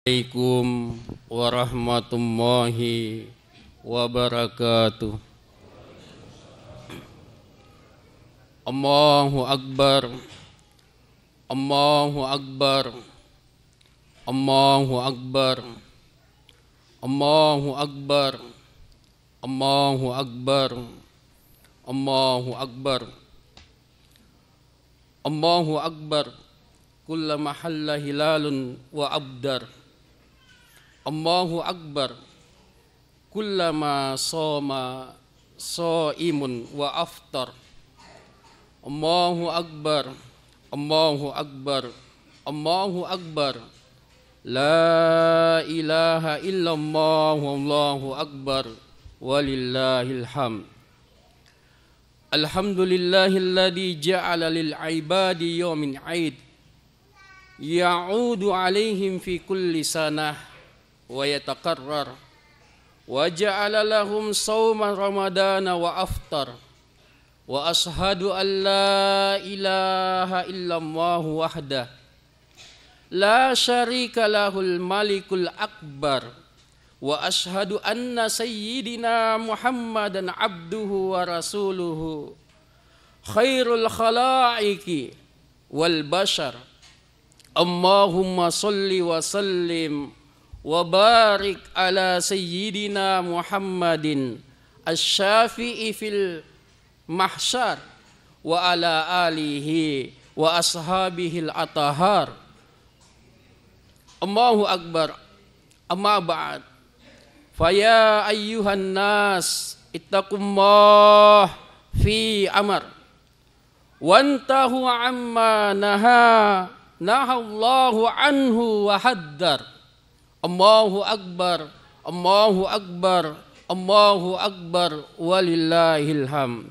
Assalamualaikum warahmatullahi wabarakatuh. Allahu Akbar, Allahu Akbar, Allahu Akbar, Allahu Akbar, Allahu Akbar, Allahu Akbar, Allahu Akbar. Kulla mahalla hilalun wa abdar. Allahu Akbar. Kullama soma saimun wa aftar. Allahu Akbar. Allahu Akbar. Allahu Akbar. La ilaha illallah wallahu akbar. Walillahil hamd. Alhamdulillahilladzi ja'ala lil ibadi yawmin 'aid ya'udu 'alaihim fi kulli sanah wa yataqarrar wa ja'ala lahum shauman ramadana wa aftar wa ashhadu an la ilaha illallah wahdah la syarika lahul malikul akbar wa ashhadu anna sayyidina Muhammadan abduhu wa rasuluhu khairul khalaiqi wal bashar. Allahumma salli wa sallim wa barik ala sayyidina Muhammadin asy-syafi'i fil mahsyar wa ala alihi wa ashabihil atahar. Allahu Akbar. Amma ba'd. Faya ayyuhan nas ittaqullah fi amr wantahu amma nahallahu anhu wa haddar. Allahu Akbar, Allahu Akbar, Allahu Akbar, walillahil hamd.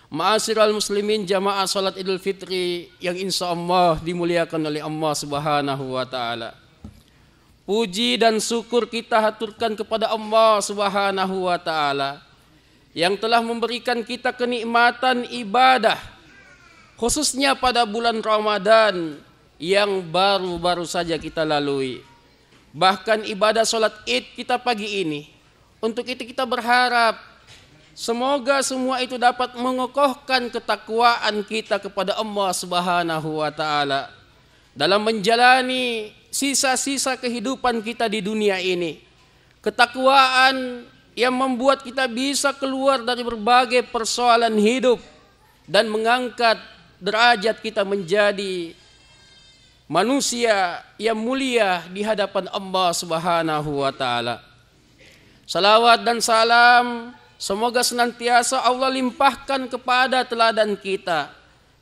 Ma'asyiral muslimin, jamaah salat Idul Fitri yang insyaallah dimuliakan oleh Allah Subhanahu wa taala. Puji dan syukur kita haturkan kepada Allah Subhanahu wa taala yang telah memberikan kita kenikmatan ibadah, khususnya pada bulan Ramadan yang baru-baru saja kita lalui. Bahkan ibadah sholat id kita pagi ini. Untuk itu kita berharap semoga semua itu dapat mengokohkan ketakwaan kita kepada Allah Subhanahu wa taala dalam menjalani sisa-sisa kehidupan kita di dunia ini. Ketakwaan yang membuat kita bisa keluar dari berbagai persoalan hidup dan mengangkat derajat kita menjadi manusia yang mulia di hadapan Allah Subhanahu wa taala. Salawat dan salam semoga senantiasa Allah limpahkan kepada teladan kita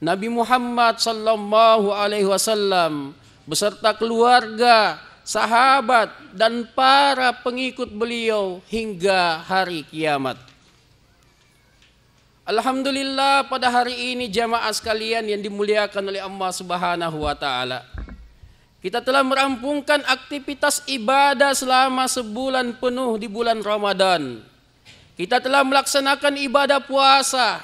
Nabi Muhammad sallallahu alaihi wasallam beserta keluarga, sahabat dan para pengikut beliau hingga hari kiamat. Alhamdulillah, pada hari ini jamaah sekalian yang dimuliakan oleh Allah Subhanahu wa taala, kita telah merampungkan aktivitas ibadah selama sebulan penuh di bulan Ramadan. Kita telah melaksanakan ibadah puasa,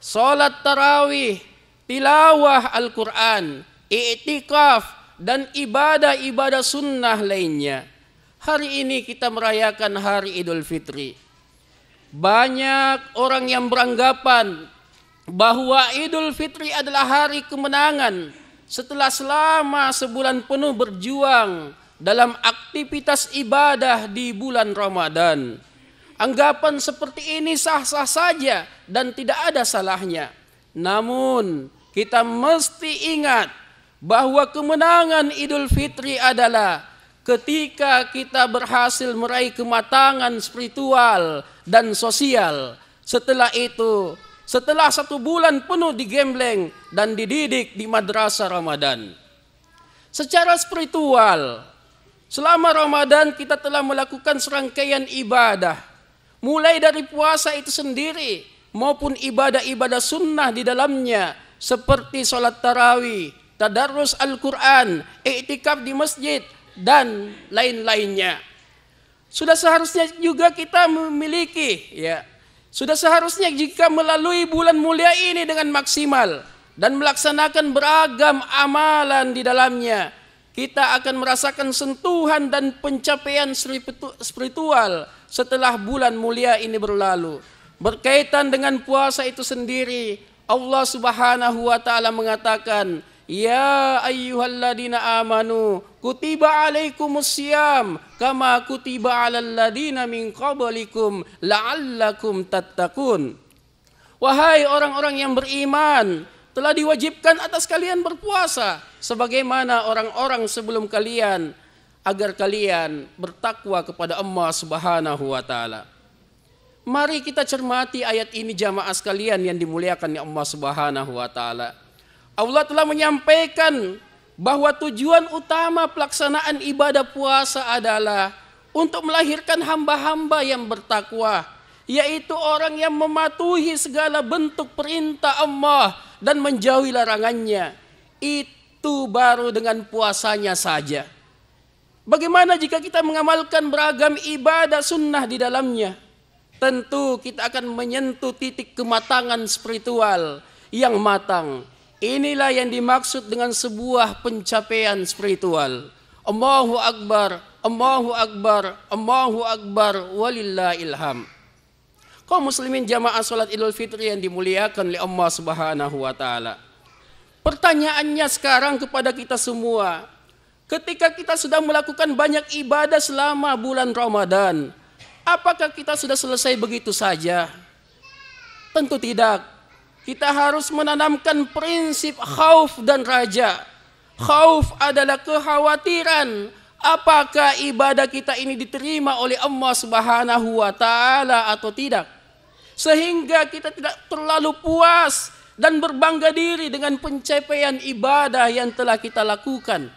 salat tarawih, tilawah Al-Quran, i'tikaf dan ibadah-ibadah sunnah lainnya. Hari ini kita merayakan hari Idul Fitri. Banyak orang yang beranggapan bahwa Idul Fitri adalah hari kemenangan setelah selama sebulan penuh berjuang dalam aktivitas ibadah di bulan Ramadan. Anggapan seperti ini sah-sah saja dan tidak ada salahnya. Namun kita mesti ingat bahwa kemenangan Idul Fitri adalah ketika kita berhasil meraih kematangan spiritual dan sosial. Setelah itu, setelah 1 bulan penuh digembleng dan dididik di madrasah Ramadan. Secara spiritual, selama Ramadan kita telah melakukan serangkaian ibadah, mulai dari puasa itu sendiri maupun ibadah-ibadah sunnah di dalamnya, seperti sholat tarawih, tadarrus Al-Quran, i'tikaf di masjid, dan lain-lainnya. Sudah seharusnya juga kita memiliki, sudah seharusnya jika melalui bulan mulia ini dengan maksimal dan melaksanakan beragam amalan di dalamnya, kita akan merasakan sentuhan dan pencapaian spiritual setelah bulan mulia ini berlalu. Berkaitan dengan puasa itu sendiri, Allah Subhanahu wa taala mengatakan, "Ya ayyuhalladzina amanu kutiba alaikumusiyam kama kutiba alal ladzina min qablikum la'allakum tattaqun." Wahai orang-orang yang beriman, telah diwajibkan atas kalian berpuasa sebagaimana orang-orang sebelum kalian, agar kalian bertakwa kepada Allah Subhanahu wa taala. Mari kita cermati ayat ini jamaah sekalian yang dimuliakan oleh Allah Subhanahu wa taala. Allah telah menyampaikan bahwa tujuan utama pelaksanaan ibadah puasa adalah untuk melahirkan hamba-hamba yang bertakwa, yaitu orang yang mematuhi segala bentuk perintah Allah dan menjauhi larangannya. Itu baru dengan puasanya saja. Bagaimana jika kita mengamalkan beragam ibadah sunnah di dalamnya? Tentu kita akan menyentuh titik kematangan spiritual yang matang. Inilah yang dimaksud dengan sebuah pencapaian spiritual. Allahu Akbar, Allahu Akbar, Allahu Akbar, walillahil hamd. Kaum muslimin jamaah salat Idul Fitri yang dimuliakan oleh Allah Subhanahu wa taala. Pertanyaannya sekarang kepada kita semua, ketika kita sudah melakukan banyak ibadah selama bulan Ramadan, apakah kita sudah selesai begitu saja? Tentu tidak. Kita harus menanamkan prinsip khauf dan raja. Khauf adalah kekhawatiran apakah ibadah kita ini diterima oleh Allah Subhanahu wa taala atau tidak. Sehingga kita tidak terlalu puas dan berbangga diri dengan pencapaian ibadah yang telah kita lakukan.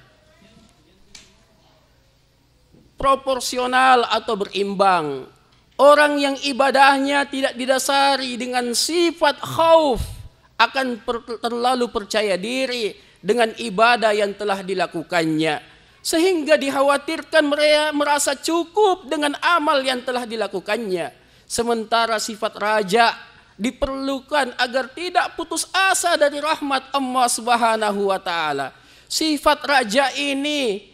Proporsional atau berimbang. Orang yang ibadahnya tidak didasari dengan sifat khauf akan terlalu percaya diri dengan ibadah yang telah dilakukannya, sehingga dikhawatirkan merasa cukup dengan amal yang telah dilakukannya. Sementara sifat raja diperlukan agar tidak putus asa dari rahmat Allah Subhanahu wa taala. Sifat raja ini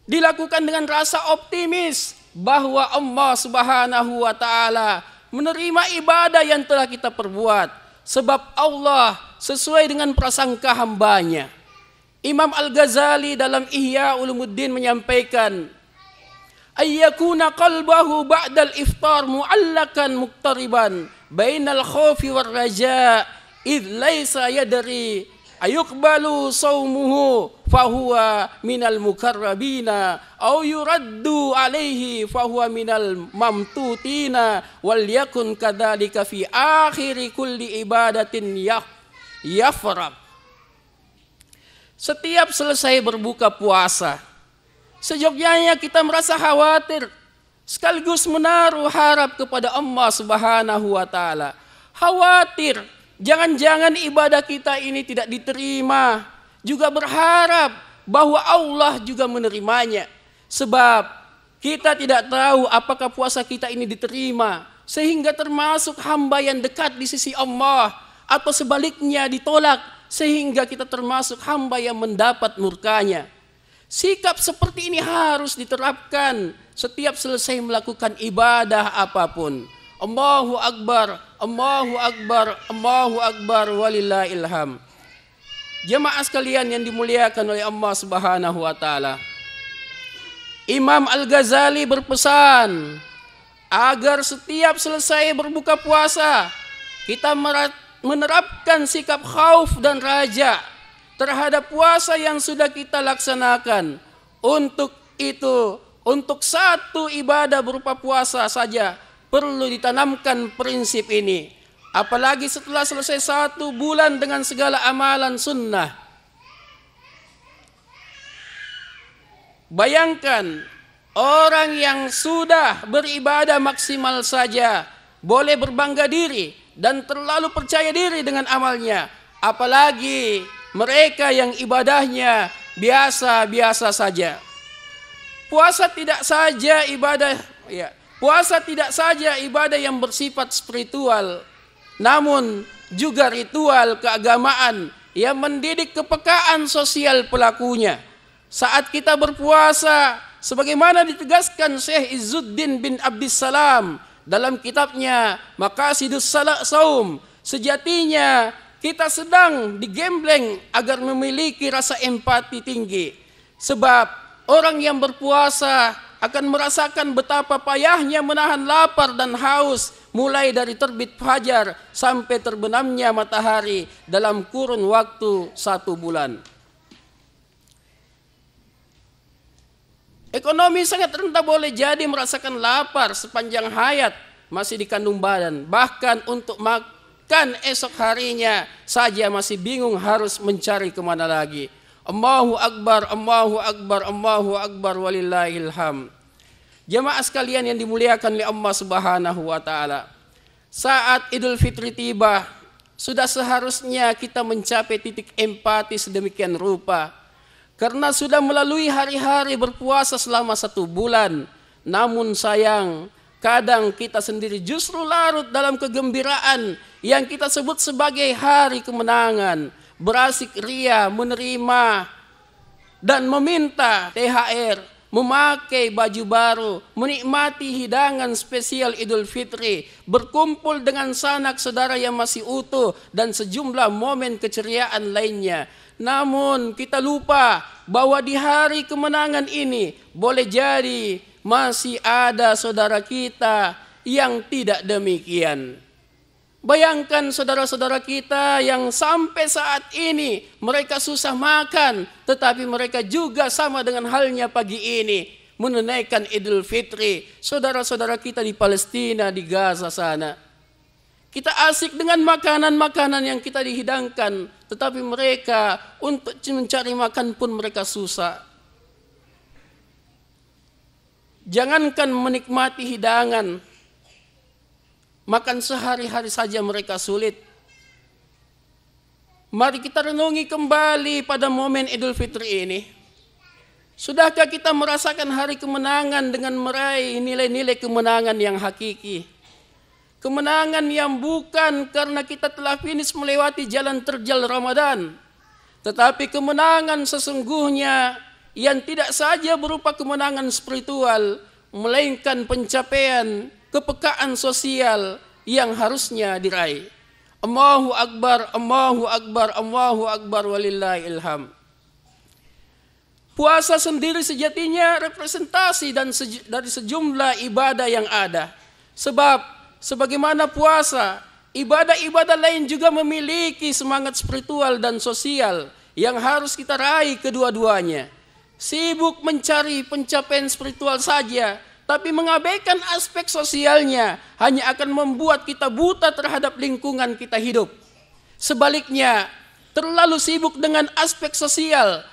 dilakukan dengan rasa optimis bahwa Allah Subhanahu wa taala menerima ibadah yang telah kita perbuat, sebab Allah sesuai dengan prasangka hambanya. Imam Al-Ghazali dalam Ihya Ulumuddin menyampaikan, ayyakuna qalbahu ba'dal iftar mu'allakan muqtariban bainal khawfi war raja id laisa yadri ayuqbalu sawmuhu fahuwa minal mukarrabina aw yuraddu alaihi fahuwa minal mamtutina wal yakun kadzalika fi akhiri kulli ibadatin yafraq. Setiap selesai berbuka puasa, sejognya kita merasa khawatir sekaligus menaruh harap kepada Allah Subhanahu wa taala. Khawatir jangan-jangan ibadah kita ini tidak diterima, juga berharap bahwa Allah juga menerimanya. Sebab kita tidak tahu apakah puasa kita ini diterima, sehingga termasuk hamba yang dekat di sisi Allah, atau sebaliknya ditolak sehingga kita termasuk hamba yang mendapat murkanya. Sikap seperti ini harus diterapkan setiap selesai melakukan ibadah apapun. Allahu Akbar, Allahu Akbar, Allahu Akbar, walillahil hamd. Jemaah sekalian yang dimuliakan oleh Allah Subhanahu wa taala, Imam Al-Ghazali berpesan agar setiap selesai berbuka puasa kita menerapkan sikap khauf dan raja terhadap puasa yang sudah kita laksanakan. Untuk itu, untuk satu ibadah berupa puasa saja perlu ditanamkan prinsip ini. Apalagi setelah selesai satu bulan dengan segala amalan sunnah. Bayangkan, orang yang sudah beribadah maksimal saja boleh berbangga diri dan terlalu percaya diri dengan amalnya. Apalagi mereka yang ibadahnya biasa-biasa saja. Puasa tidak saja ibadah yang bersifat spiritual, namun juga ritual keagamaan yang mendidik kepekaan sosial pelakunya. saat kita berpuasa, sebagaimana ditegaskan Syekh Izzuddin bin Abdissalam dalam kitabnya Maqasidus Saum, sejatinya kita sedang digembleng agar memiliki rasa empati tinggi. Sebab orang yang berpuasa akan merasakan betapa payahnya menahan lapar dan haus mulai dari terbit fajar sampai terbenamnya matahari dalam kurun waktu 1 bulan. Ekonomi sangat rendah boleh jadi merasakan lapar sepanjang hayat masih dikandung badan. Bahkan untuk makan esok harinya saja masih bingung harus mencari kemana lagi. Allahu Akbar, Allahu Akbar, Allahu Akbar, walillahil hamd. Jamaah sekalian yang dimuliakan oleh Allah Subhanahu wa Ta'ala, saat Idul Fitri tiba, sudah seharusnya kita mencapai titik empati sedemikian rupa. Karena sudah melalui hari-hari berpuasa selama 1 bulan. Namun sayang, kadang kita sendiri justru larut dalam kegembiraan yang kita sebut sebagai hari kemenangan. Berasik ria menerima dan meminta THR, memakai baju baru, menikmati hidangan spesial Idul Fitri, berkumpul dengan sanak saudara yang masih utuh, dan sejumlah momen keceriaan lainnya. Namun kita lupa bahwa di hari kemenangan ini boleh jadi masih ada saudara kita yang tidak demikian. Bayangkan saudara-saudara kita yang sampai saat ini mereka susah makan, tetapi mereka juga sama dengan halnya pagi ini menunaikan Idul Fitri. Saudara-saudara kita di Palestina, di Gaza sana. Kita asik dengan makanan-makanan yang kita dihidangkan, tetapi mereka untuk mencari makan pun mereka susah. Jangankan menikmati hidangan, makan sehari-hari saja mereka sulit. Mari kita renungi kembali pada momen Idul Fitri ini. Sudahkah kita merasakan hari kemenangan dengan meraih nilai-nilai kemenangan yang hakiki? Kemenangan yang bukan karena kita telah finish melewati jalan terjal Ramadan, tetapi kemenangan sesungguhnya yang tidak saja berupa kemenangan spiritual, melainkan pencapaian kepekaan sosial yang harusnya diraih. Allahu Akbar, Allahu Akbar, Allahu Akbar, walillahil hamd. Puasa sendiri sejatinya representasi dari sejumlah ibadah yang ada. Sebab sebagaimana puasa, ibadah-ibadah lain juga memiliki semangat spiritual dan sosial yang harus kita raih kedua-duanya. Sibuk mencari pencapaian spiritual saja, tapi mengabaikan aspek sosialnya hanya akan membuat kita buta terhadap lingkungan kita hidup. Sebaliknya, terlalu sibuk dengan aspek sosial,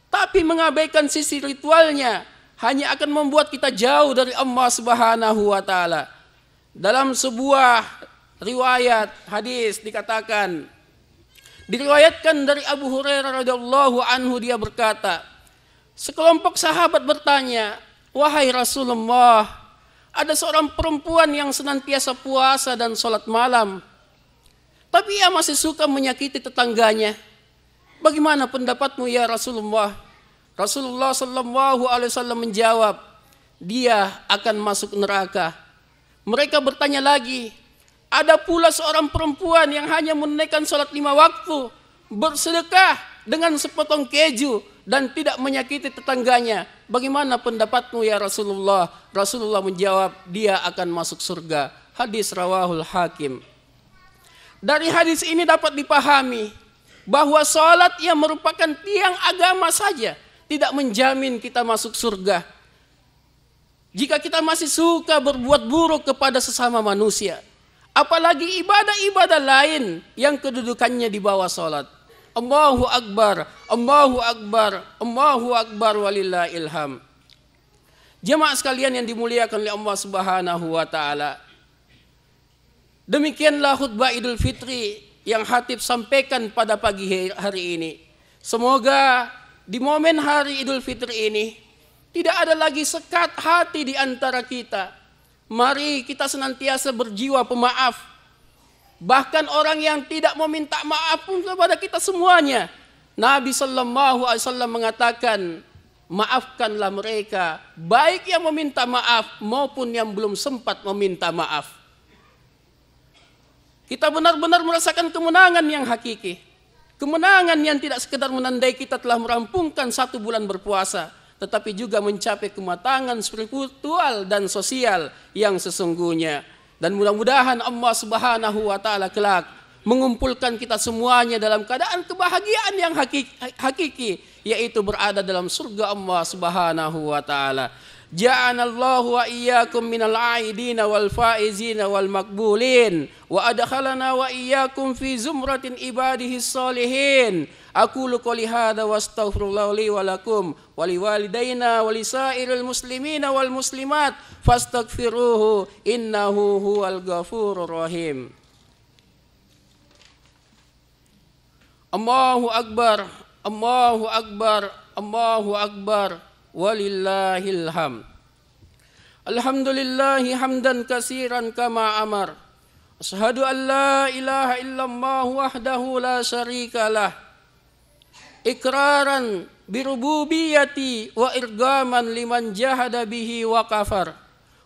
tapi mengabaikan sisi ritualnya hanya akan membuat kita jauh dari Allah Subhanahu wa Ta'ala. Dalam sebuah riwayat hadis diriwayatkan dari Abu Hurairah radhiyallahu anhu, dia berkata, sekelompok sahabat bertanya, wahai Rasulullah, ada seorang perempuan yang senantiasa puasa dan sholat malam, tapi ia masih suka menyakiti tetangganya. Bagaimana pendapatmu ya Rasulullah? Rasulullah sallallahu alaihi wasallam menjawab, dia akan masuk neraka. Mereka bertanya lagi, ada pula seorang perempuan yang hanya menunaikan sholat 5 waktu, bersedekah dengan sepotong keju dan tidak menyakiti tetangganya. Bagaimana pendapatmu ya Rasulullah? Rasulullah menjawab, dia akan masuk surga. Hadis rawahul Hakim. Dari hadis ini dapat dipahami bahwa sholat yang merupakan tiang agama saja tidak menjamin kita masuk surga. Jika kita masih suka berbuat buruk kepada sesama manusia, apalagi ibadah-ibadah lain yang kedudukannya di bawah salat. Allahu Akbar, Allahu Akbar, Allahu Akbar, walillahil hamd. Jemaah sekalian yang dimuliakan oleh Allah Subhanahu wa Ta'ala, demikianlah khutbah Idul Fitri yang Khatib sampaikan pada pagi hari ini. Semoga di momen hari Idul Fitri ini tidak ada lagi sekat hati di antara kita. Mari kita senantiasa berjiwa pemaaf. Bahkan orang yang tidak meminta maaf pun kepada kita semuanya. Nabi sallallahu alaihi wasallam mengatakan, maafkanlah mereka, baik yang meminta maaf maupun yang belum sempat meminta maaf. Kita benar-benar merasakan kemenangan yang hakiki. Kemenangan yang tidak sekedar menandai kita telah merampungkan 1 bulan berpuasa, tetapi juga mencapai kematangan spiritual dan sosial yang sesungguhnya. Dan mudah-mudahan Allah Subhanahu wa Ta'ala kelak mengumpulkan kita semuanya dalam keadaan kebahagiaan yang hakiki, yaitu berada dalam surga Allah Subhanahu wa Ta'ala. Ja'anallahu wa iyyakum minal aidina wal faizina wal makbulin wa adkhalana wa iyyakum fi zumratin ibadihi salihin. Aqulu qouli hadza wa astaghfirullah li wa lakum wa liwalidayna wa lisairil muslimina wal muslimat fastaghfiruhu innahu huwal ghafurur rahim. Allahu akbar, Allahu akbar, Allahu akbar, walillahil hamd. Alhamdulillahi hamdan katsiran kama amar. Asyhadu an la ilaha illallah wahdahu la syarikalah. Iqraran birububiyyati wa irgaman liman jahada bihi wa kafar.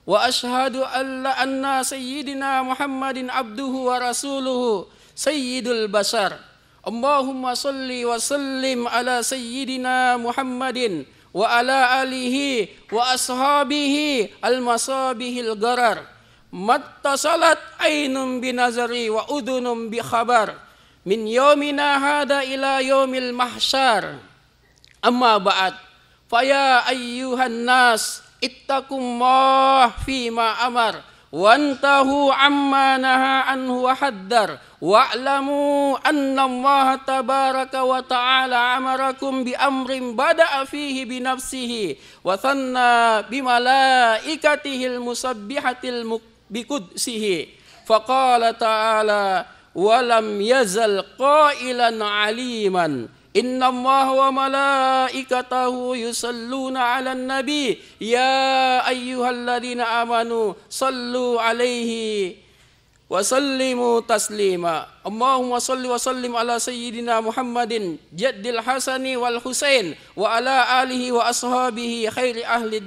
Wa asyhadu anna sayyidina Muhammadin abduhu wa rasuluhu sayyidul bashar. Allahumma salli wa sallim ala sayyidina Muhammadin wa ala alihi wa ashabihi al-masabihil garar. Mattasalat ainun binazari wa udunum bi khabar min yaumina hada ila yaumil mahsyar. Amma ba'd, faya ayyuhan nas ittaqullah fima amar wantahu amma naha anhu wa haddar wa'lamu anna Allah tabaraka wa ta'ala amarakum bi amrin bada'a fihi bi nafsihi wa thanna bi malaikatihil musabbihatil biqudsihi faqala ta'ala wa lam yazal qailan aliman inna Allah wa malaikatahu yusalluna 'alan nabi ya ayyuhalladzina amanu sallu 'alaihi wa sallimu taslima. Allahumma salli wa sallim ala sayyidina Muhammadin jaddil hasani wal husain wa ala alihi wa ashabihi khairi ahli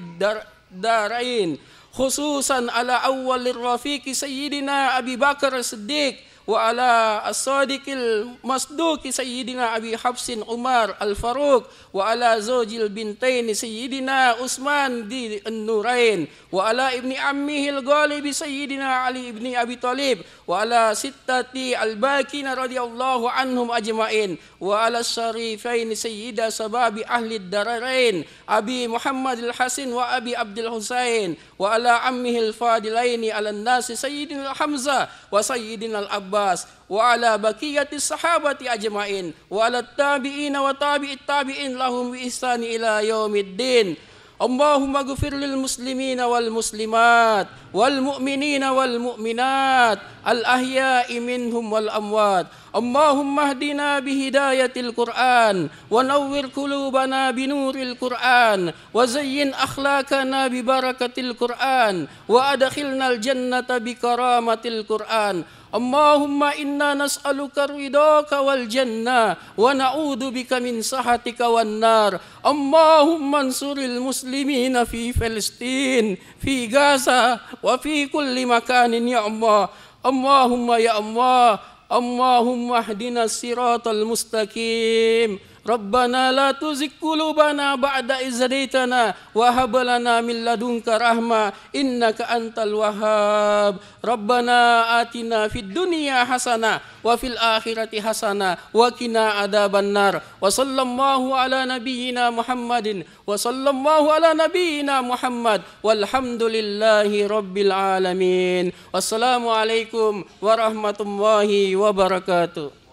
darain khususan ala awwalir rafiqi sayyidina Abi Bakar Siddiq wa ala as-sadiqil masduqi sayyidina Abi Hafsin Umar al-Faruq wa ala zawjil bintaini sayyidina Utsman di an-Nurain wa ala ibni ammihil ghalibi sayyidina Ali ibni Abi Thalib wa ala sittati al-bakina radhiyallahu anhum ajma'in wa ala syarifaini sayyida sababi ahli dararain Abi Muhammad al-Hasan wa Abi Abdul Husain wa ala ammihil fadilaini ala nasi sayyidina Hamzah wa sayyidina al-Abbas wa ala baqiyati sahabati ajma'in wa ala tabi'ina wa tabi'it tabi'in lahum bi ihsani ila yaumiddin. Allahumma ghfir lil muslimina wal muslimat wal mu'minina wal mu'minat al ahya'i minhum wal amwat. Allahumma hdina bihidayatil Qur'an wa nawwir qulubana binuril Qur'an wa zayyin akhlaqana bi barakatil Qur'an wa adkhilnal jannata bi karamatil Qur'an. Allahumma inna nas'aluka ridhaka wal jannah wa na'udzu bika min sahatika wan nar. Allahumma ansuril muslimina fi Palestin, fi Gaza wa fi kulli makanin ya Allah. Allahumma ya Allah, Allahumma hdina siratal mustaqim. Rabbana la tuzigh qulubana ba'da idh hadaytana wa hab lana min ladunka rahmah innaka antal wahhab. Rabbana atina fid dunya hasanah wa fil akhirati hasanah wa qina adzabannar. Wa sallallahu ala nabiyyina Muhammadin wa sallallahu ala nabiyyina Muhammad walhamdulillahi rabbil alamin. Wassalamu alaikum warahmatullahi wabarakatuh.